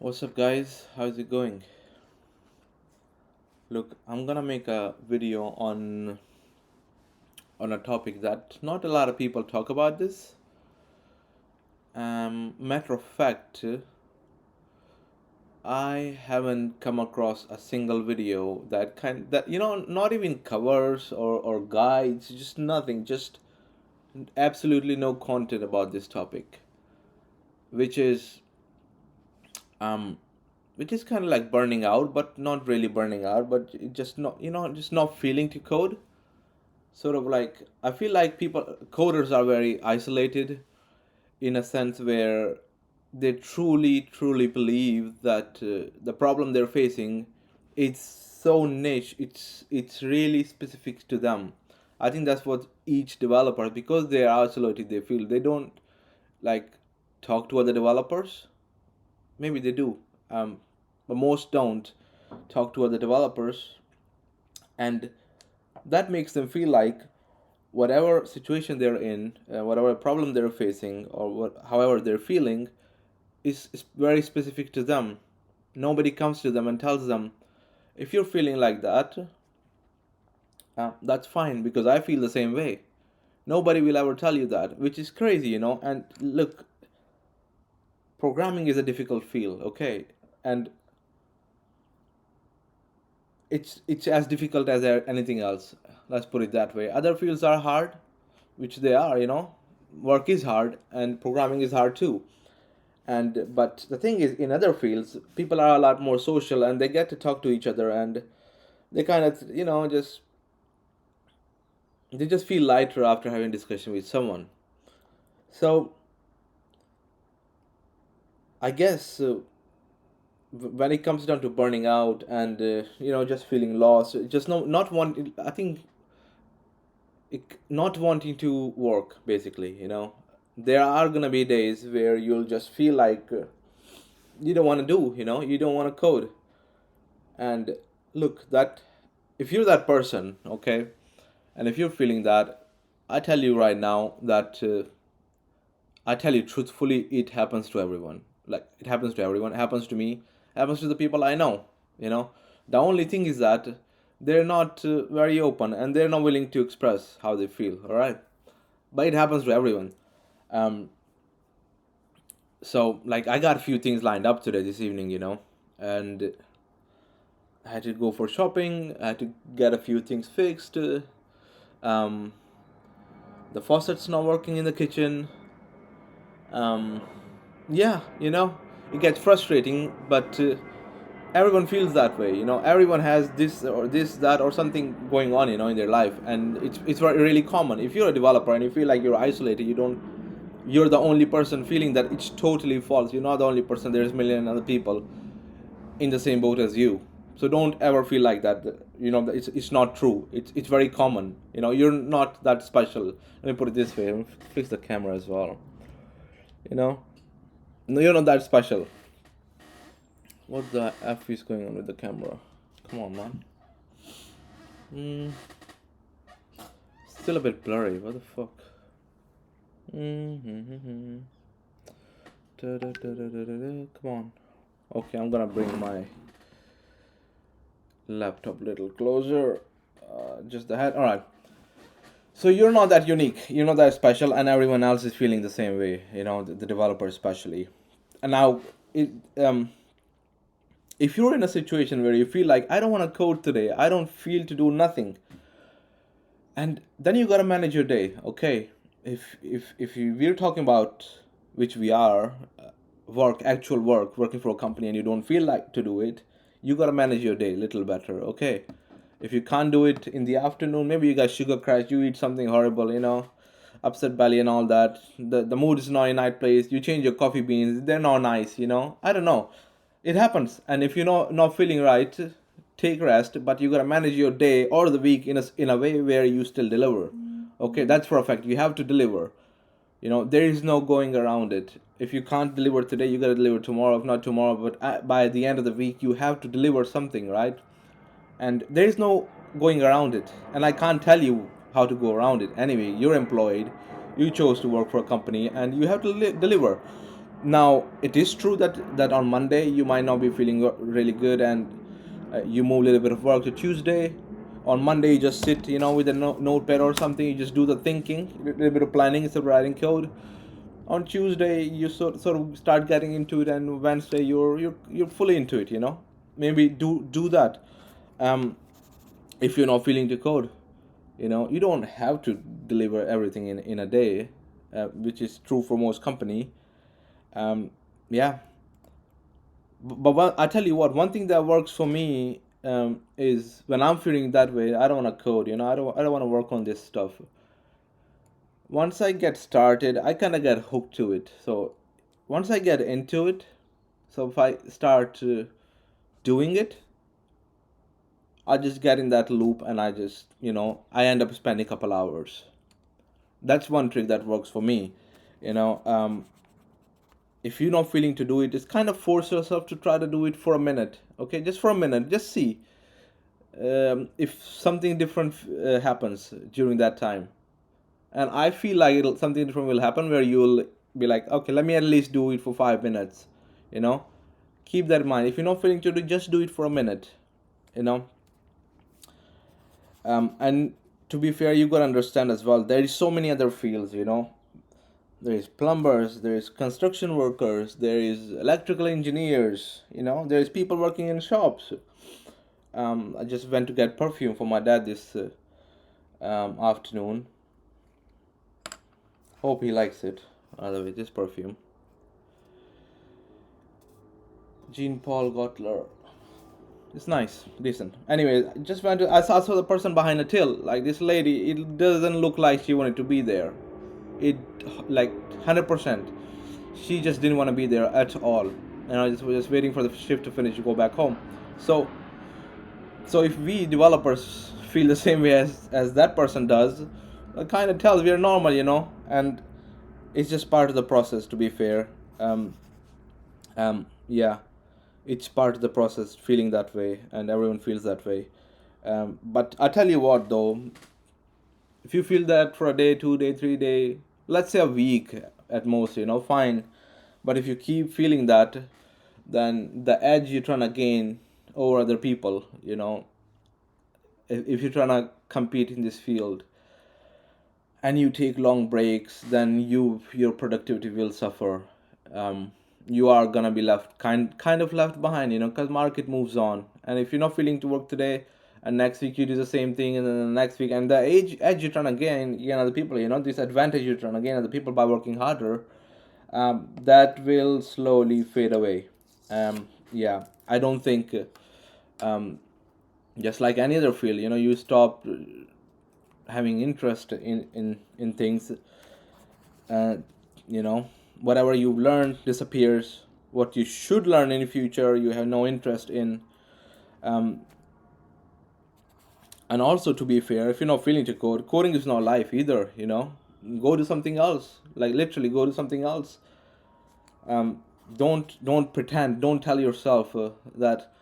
What's up, guys? How's it going? Look, I'm gonna make a video on a topic that not a lot of people talk about this. Matter of fact, I haven't come across a single video that not even covers or guides, just nothing, just absolutely no content about this topic, which is um which is kind of like burning out, but not really burning out, but just not just not feeling to code. Sort of like I feel like people coders are very isolated in a sense where they truly believe that the problem they're facing it's so niche, it's really specific to them. I think that's what each developer, because they are isolated, they feel they don't like talk to other developers. Maybe they do, but most don't talk to other developers, and that makes them feel like whatever situation they're in, whatever problem they're facing, or however they're feeling, is very specific to them. Nobody comes to them and tells them, if you're feeling like that, that's fine because I feel the same way. Nobody will ever tell you that, which is crazy. And look, programming is a difficult field, okay? And it's as difficult as anything else. Let's put it that way. Other fields are hard, which they are. Work is hard and programming is hard too. And but the thing is, in other fields people are a lot more social and they get to talk to each other, and they kind of just they just feel lighter after having discussion with someone. So I guess when it comes down to burning out and just feeling lost, just no not want I think not wanting to work, basically. There are gonna be days where you'll just feel like you don't want to do, you don't want to code. And look, that if you're that person, okay, and if you're feeling that, I tell you right now that I tell you truthfully, it happens to everyone. Like, it happens to everyone. It happens to me. It happens to the people I know. You know, the only thing is that they're not very open and they're not willing to express how they feel. All right, but it happens to everyone. Um, so like I got a few things lined up today, this evening, and I had to go for shopping. I had to get a few things fixed. Um, the faucet's not working in the kitchen. Um, yeah, it gets frustrating, but everyone feels that way. Everyone has this or this, that, or something going on, in their life, and it's really common. If you're a developer and you feel like you're isolated, you're the only person feeling that, it's totally false. You're not the only person. There's a million other people in the same boat as you. So don't ever feel like that. It's not true. It's very common. You're not that special. Let me put it this way. Let me fix the camera as well. You know, no, you're not that special. What the f is going on with the camera? Come on, man. Mm, still a bit blurry. What the fuck? Mm-hmm. Come on. Okay, I'm gonna bring my laptop a little closer. Just the head. All right. So you're not that unique. You're not that special, and everyone else is feeling the same way. The developer especially. And now, it if you're in a situation where you feel like, I don't want to code today, I don't feel to do nothing, and then you gotta manage your day, okay? If we're talking about, which we are, actual work, working for a company, and you don't feel like to do it, you gotta manage your day a little better, okay? If you can't do it in the afternoon, maybe you got sugar crash, you eat something horrible, upset belly and all that. The mood is not in the right place. You change your coffee beans, they're not nice. I don't know. It happens. And if you're not feeling right, take rest, but you gotta manage your day or the week in a way where you still deliver. Okay, that's for a fact. You have to deliver. There is no going around it. If you can't deliver today, you gotta deliver tomorrow. If not tomorrow, but by the end of the week, you have to deliver something, right? And there is no going around it, and I can't tell you how to go around it. Anyway, you're employed, you chose to work for a company, and you have to deliver. Now it is true that on Monday you might not be feeling really good, and you move a little bit of work to Tuesday. On Monday you just sit, with a notepad or something. You just do the thinking, a little bit of planning instead of writing code. On Tuesday you sort of start getting into it, and Wednesday you're fully into it. Maybe do that. If you're not feeling to code, you don't have to deliver everything in a day, which is true for most company. Yeah, but I tell you what, one thing that works for me, is when I'm feeling that way. I don't want to code. I don't want to work on this stuff. Once I get started, I kind of get hooked to it. So once I get into it, so if I start doing it, I just get in that loop, and I end up spending a couple hours. That's one trick that works for me. You know, if you're not feeling to do it, just kind of force yourself to try to do it for a minute. Okay, just for a minute, just see if something different happens during that time. And I feel like something different will happen where you'll be like, okay, let me at least do it for 5 minutes. You know, keep that in mind. If you're not feeling to do, just do it for a minute. You know, and to be fair, you gotta understand as well. There is so many other fields. There is plumbers, there is construction workers, there is electrical engineers. There is people working in shops. I just went to get perfume for my dad this afternoon. Hope he likes it. By the way, this perfume, Jean Paul Gottler. It's nice, decent. Anyway, just went to. I saw the person behind the till. Like this lady, it doesn't look like she wanted to be there. It, like, 100%. She just didn't want to be there at all. And I just was just waiting for the shift to finish to go back home. So, if we developers feel the same way as that person does, it kind of tells we are normal. And it's just part of the process. To be fair, yeah, it's part of the process. Feeling that way, and everyone feels that way. But I tell you what, though, if you feel that for a day, 2 day, 3 day, let's say a week at most, fine. But if you keep feeling that, then the edge you're trying to gain over other people, if you're trying to compete in this field and you take long breaks, then your productivity will suffer. You are gonna be left kind of left behind, because market moves on. And if you're not feeling to work today, and next week you do the same thing, and then the next week, and the edge you're trying to gain other people, this advantage you're trying to gain other people by working harder, that will slowly fade away. Yeah, I don't think, just like any other field, you stop having interest in things. uh, you know Whatever you've learned disappears. What you should learn in the future, you have no interest in. um, and also, to be fair, if you're not feeling to code, coding is not life either. Go do something else, like literally go do something else. Don't pretend, don't tell yourself that,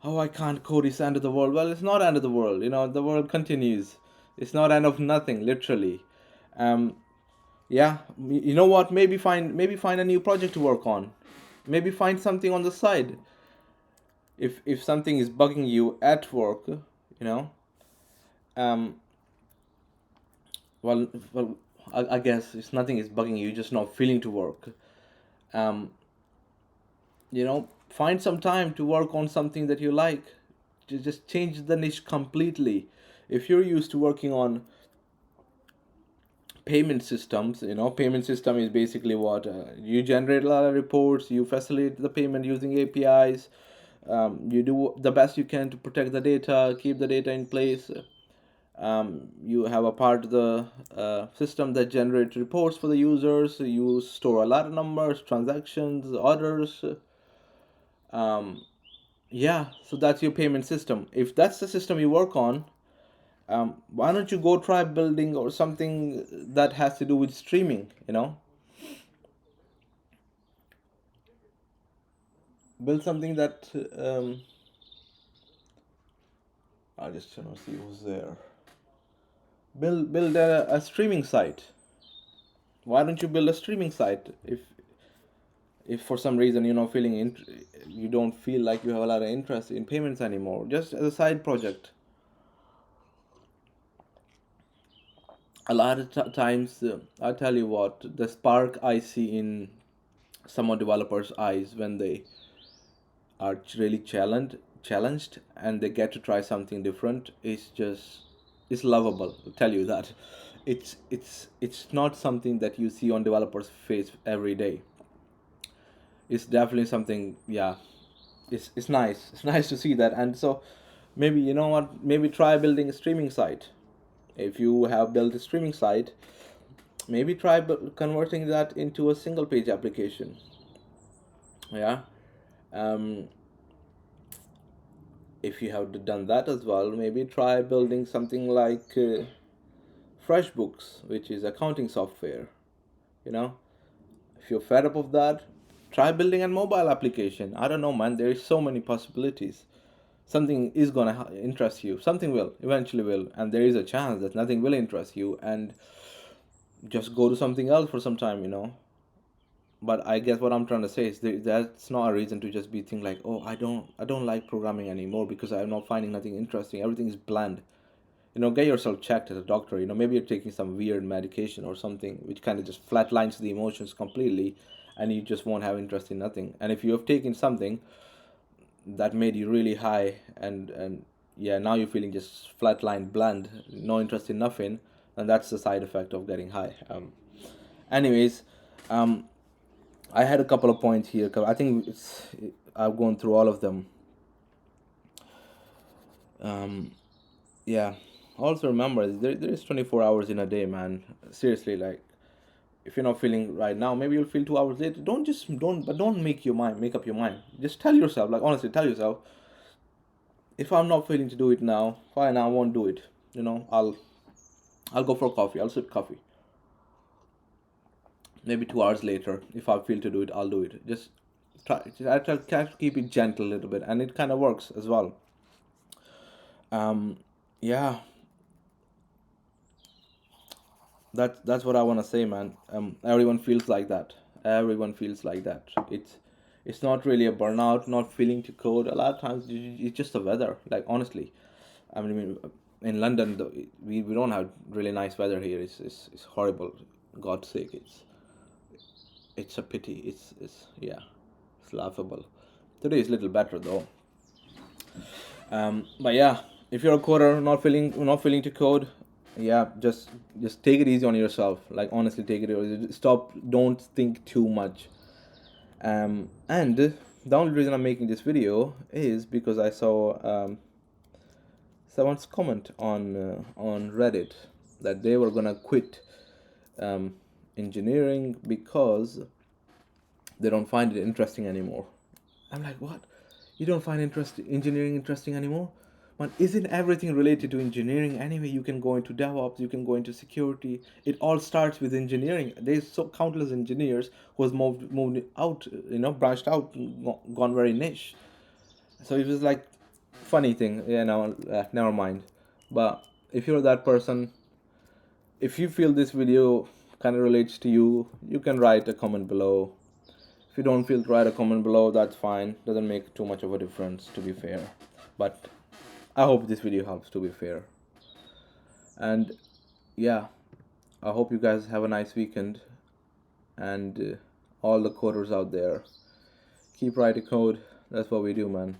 oh, I can't code, it's the end of the world. Well, it's not end of the world. The world continues. It's not end of nothing, literally. um, yeah, you know what, maybe find a new project to work on. Maybe find something on the side. If something is bugging you at work, know um well, I guess if nothing is bugging you, you're just not feeling to work. um find some time to work on something that you like. Just change the niche completely. If you're used to working on payment systems, payment system is basically what, you generate a lot of reports, you facilitate the payment using APIs. You do the best you can to protect the data, keep the data in place. You have a part of the system that generates reports for the users. You store a lot of numbers, transactions, orders. Yeah, so that's your payment system. If that's the system you work on, why don't you go try building or something that has to do with streaming? Build something that, I just want to see who's there. Build a streaming site. Why don't you build a streaming site? If for some reason you're not feeling you don't feel like you have a lot of interest in payments anymore, just as a side project. A lot of times, I tell you what, the spark I see in some of developers' eyes when they are really challenged and they get to try something different is just, it's lovable. I'll tell you that. It's not something that you see on developers' face every day. It's definitely something, yeah. It's nice. It's nice to see that. And so maybe, you know what, maybe try building a streaming site. If you have built a streaming site, maybe try converting that into a single page application. Yeah. um if you have done that as well, maybe try building something like FreshBooks, which is accounting software. You know, if you're fed up of that, try building a mobile application. I don't know, man. There is so many possibilities. Something is gonna interest you. Something will eventually will, and there is a chance that nothing will interest you, and just go to something else for some time. But I guess what I'm trying to say is that's not a reason to just be think like, oh, I don't like programming anymore because I'm not finding nothing interesting. Everything is bland. Get yourself checked at a doctor. Maybe you're taking some weird medication or something which kind of just flatlines the emotions completely, and you just won't have interest in nothing. And if you have taken something that made you really high, and yeah, now you're feeling just flatline bland, no interest in nothing, and that's the side effect of getting high. Anyways, um I had a couple of points here. 'Cause I think I've gone through all of them. Um, yeah. Also remember, there is 24 hours in a day, man. Seriously, like if you're not feeling right now, maybe you'll feel 2 hours later. Don't make up your mind. Just tell yourself, like honestly, tell yourself, if I'm not feeling to do it now, fine, I won't do it. I'll go for coffee. I'll sip coffee. Maybe 2 hours later, if I feel to do it, I'll do it. Just try to keep it gentle a little bit, and it kind of works as well. Yeah, that's what I want to say, man. Everyone feels like that. Everyone feels like that. It's not really a burnout, not feeling to code. A lot of times it's just the weather. Like honestly, I mean, in London, we don't have really nice weather here. It's horrible. God's sake, it's a pity. It's yeah, it's laughable. Today is a little better though. But yeah, if you're a coder not feeling to code, yeah, just take it easy on yourself. Like honestly, take it easy. Stop. Don't think too much. And the only reason I'm making this video is because I saw someone's comment on Reddit that they were gonna quit um, engineering because they don't find it interesting anymore. I'm like, what? You don't find engineering interesting anymore? Man, isn't everything related to engineering anyway? You can go into DevOps, you can go into security. It all starts with engineering. There's so countless engineers who has moved out, branched out, gone very niche. So it was like funny thing. Yeah, no, never mind. But if you're that person, if you feel this video kind of relates to you, you can write a comment below. If you don't feel to write a comment below, that's fine. Doesn't make too much of a difference, to be fair. But I hope this video helps, to be fair. And yeah, I hope you guys have a nice weekend. And all the coders out there, keep writing code. That's what we do, man.